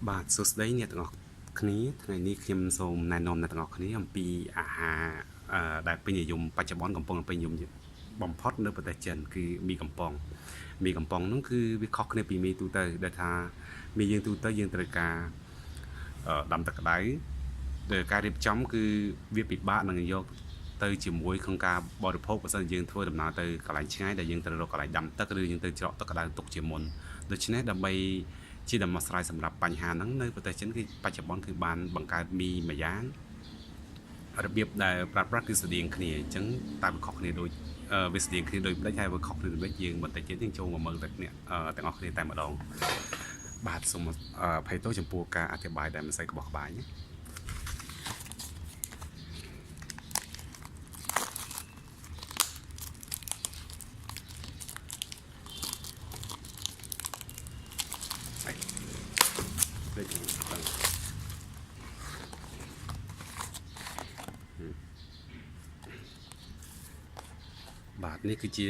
បាទសួស្តីអ្នកទាំងអស់គ្នាថ្ងៃនេះខ្ញុំសូមណែនាំអ្នកទាំងអស់គ្នាអំពីអាហារដែលពេញនិយមបច្ចុប្បន្នកំពុងពេញនិយមបំផុតនៅប្រទេសចិនគឺមីកំប៉ុងហ្នឹងគឺវាខុសគ្នាពីមីទូទៅដែលថាមីយើងទូទៅយើងត្រូវការដាំទឹកក្តៅដែលការរៀបចំគឺវាពិបាកនឹងយកទៅជាមួយក្នុងការបរិភោគបើសិនយើងធ្វើដំណើរទៅកន្លែងឆ្ងាយដែលយើងត្រូវរកកន្លែងដាំទឹកឬយើងទៅច្រកទឹកក្តៅទុកជាមុនដូច្នេះដើម្បីជាដំណោះស្រាយសម្រាប់បញ្ហាហ្នឹងនៅប្រទេសចិនគឺបច្ចុប្បន្នគឺបានបង្កើតមីមួយយ៉ាងរបៀបដែលប្រើប្រាស់គឺស្តៀងគ្នាអញ្ចឹងតែវាខុសគ្នាដូចវាស្តៀងគ្នាដូចផ្លេចហើយវាខុសគ្នាដូចយើងបន្តិចទៀតយើងចូលមកមើលតែគ្នាទាំងអស់គ្នាតែម្ដងបាទសូមអភ័យទោសចំពោះការអធិប្បាយដែលមិនសូវក្បោះក្បាយណាដូចបាទនេះគឺជា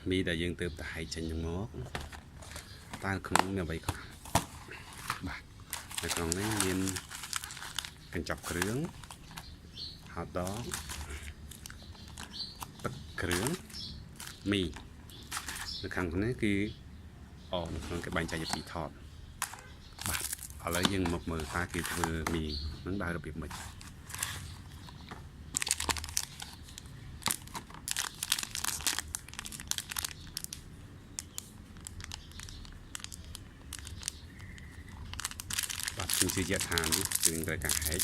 មីដែលយើងទើបតែហែកចេញមកតើក្នុងនេះអ្វីខ្លះបាទនៅក្នុងនេះមានកញ្ចប់គ្រឿងហោតដងទឹកគ្រឿងមីនៅខាងនេះគឺនៅក្នុងគេបែងចែកជាពីរថតបាទឥឡូវយើងមកមើលតើគេធ្វើមីនឹងដោយរបៀបម៉េចបាទខ្ញុំជឿជាក់ថានេះគឺត្រូវការហែក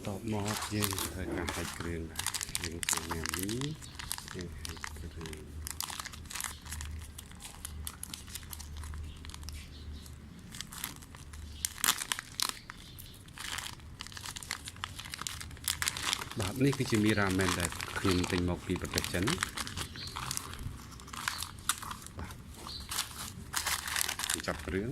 តបមកយើងត្រូវការហែកគ្រឿងដែរយើងធ្វើញ៉ាំនេះយើងហែកគ្រឿងបាទនេះគឺជាមីរ៉ាមែនដែលខ្ញុំទិញមកពីប្រទេសចិនបាទចាប់គ្រឿង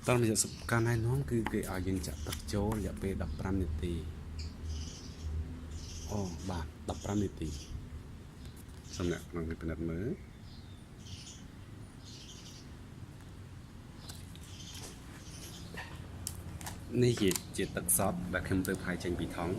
តើរយៈការណែនាំគឺគេឲ្យយើងចាក់ទឹកចូលរយៈពេល15នាទីបាទ15នាទីសម្រាប់ក្នុងពិនិត្យមើលនេះជាទឹកសតដែលខ្ញុំទើបហែកចេញពីថង់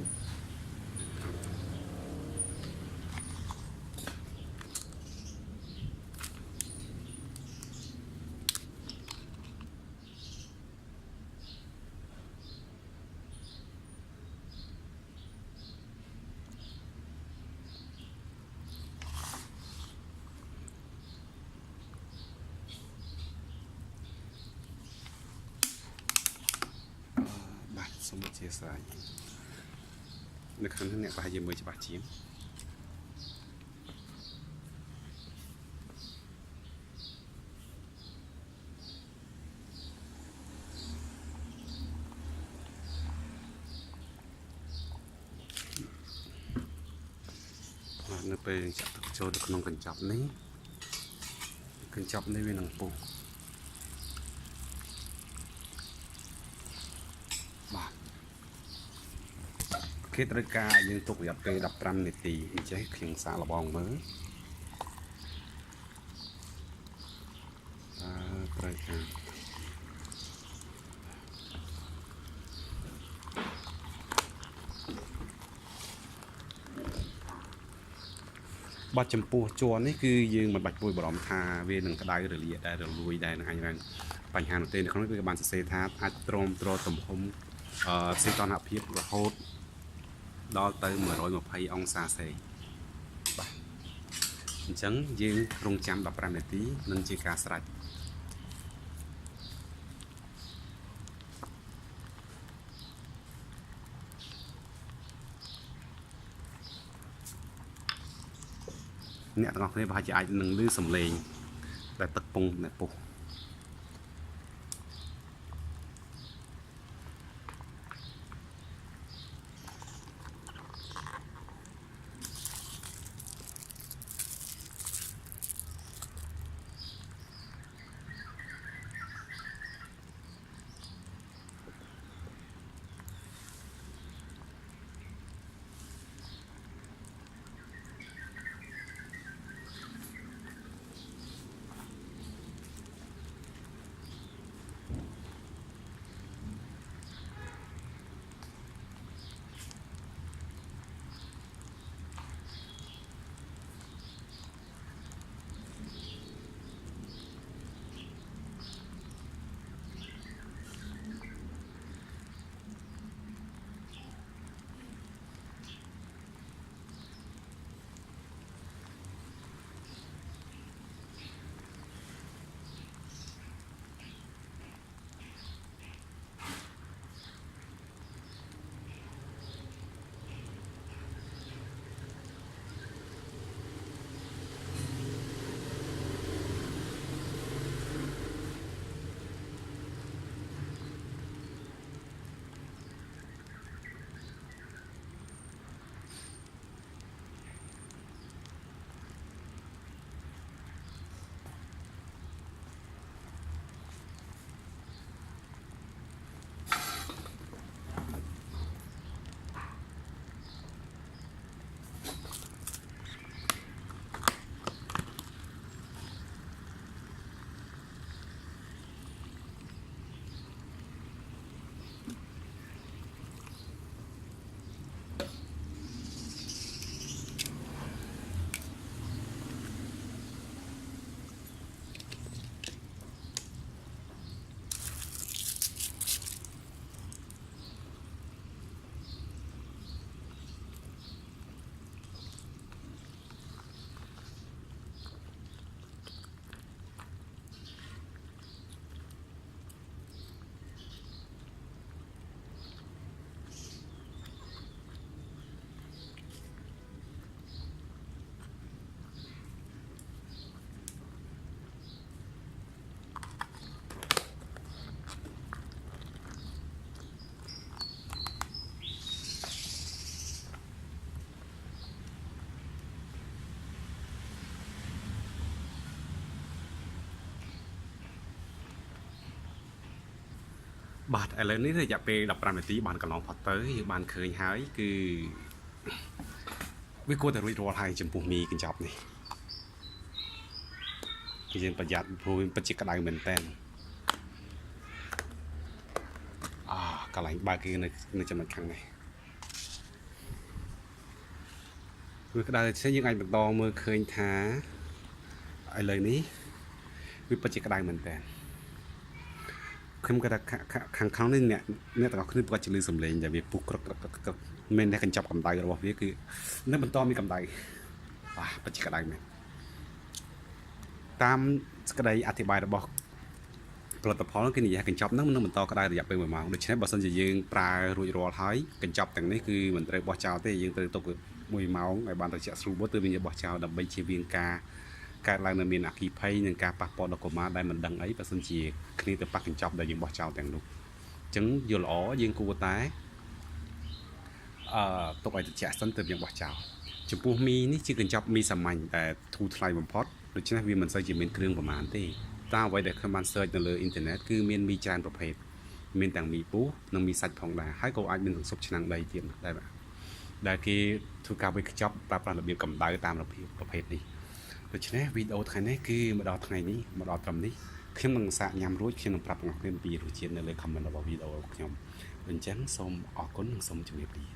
សូមអធិស្ឋាននៅខាងនេះអ្នកប្រហែលជាមើលច្បាស់ជាង នៅពេលចាក់ទឹកចូលទៅក្នុងកញ្ចប់នេះវានឹងពុះបាទគេត្រូវការយើងទុករយៈពេល15នាទីអញ្ចឹងខ្ញុំសាកល្បងមើលត្រូវការបាត់ចំពោះជួរនេះគឺយើងមិនបាច់ព្រួយបារម្ភថាវានឹងក្តៅរលាកដែររលួយដែរនឹងអញរ៉ានបញ្ហានោះទេនៅក្នុងវាបានសរសេរថាអាចទ្រាំទ្រទំហំសីតុណ្ហភាពរហូតដល់ទៅ120អង្សាសេបាទអញ្ចឹងយើងរងចាំ15នាទីនឹងជាការស្រេចអ្នកទាំងអស់គ្នាប្រហែលជាអាចនឹងឮសំឡេងដែលទឹកពងអ្នកពុះបាទឥឡូវនេះរយៈពេល15នាទីបានកន្លងផុតទៅយើងបានឃើញហើយគឺវាគួរតែរួចរាល់ហើយចំពោះមីកញ្ចប់នេះគឺយើងប្រយ័ត្នព្រោះវាពិតជាក្តៅមែនតើកន្លែងបើកគេនៅចំណុចខាងនេះវាក្តៅតែយើងអាចបន្តមើលឃើញថាឥឡូវនេះវាពិតជាក្តៅមែនតើខ្ញុំគាត់ថាខាងនេះអ្នកទាំងអស់គ្នាគាត់ជឿសំឡេងដែលវាពុះក្រឹកមិនតែកញ្ចប់កម្ដៅរបស់វាគឺនៅបន្តមានកម្ដៅពិតជាក្តៅមែនតាមសេចក្តីអធិប្បាយរបស់ផលិតផលគេនិយាយកញ្ចប់ហ្នឹងនឹងបន្តក្តៅរយៈពេល1ម៉ោងដូច្នេះបើសិនជាយើងប្រើរួចរាល់ហើយកញ្ចប់ទាំងនេះគឺមិនត្រូវបោះចោលទេយើងត្រូវទុក1ម៉ោងឲ្យបានត្រជាក់ស្រួលទៅវិញបោះចោលដើម្បីជៀសវាងការកើតឡើងនៅមានអគ្គិភ័យនិងការប៉ះពាល់ដល់កុមារដែលមិនដឹងអីបើសិនជាគ្នាទៅប៉ះកញ្ចប់ដែលយើងបោះចោលទាំងនោះអញ្ចឹងយល់ល្អយើងគួរតែទុកឲ្យត្រជាក់សិនទើបយើងបោះចោល ចំពោះមីនេះជាកញ្ចប់មីសាមញ្ញតែធូរថ្លៃបំផុតដូច្នេះវាមិនសូវជាមានគ្រឿងប្រមាណទេតាមអ្វីដែលខ្ញុំបាន search នៅលើអ៊ីនធឺណិតគឺមានមីច្រើនប្រភេទមានទាំងមីពុះនិងមីសាច់ផងដែរហើយក៏អាចមានទាំងស៊ុបឆ្នាំងដីទៀតដែរបាទដែលគេធ្វើការវេចខ្ចប់ប្រើប្រាស់របៀបកម្ដៅតាមរបៀបប្រភេទនេះដូច្នេះវីដេអូថ្ងៃនេះគឺមកដល់ថ្ងៃនេះមកដល់ត្រឹមនេះខ្ញុំនឹងសាកញ៉ាំរួចខ្ញុំនឹងប្រាប់បងប្អូនពីរសជាតិនៅលើ comment របស់វីដេអូខ្ញុំអញ្ចឹងសូមអរគុណនិងសូមជម្រាបលា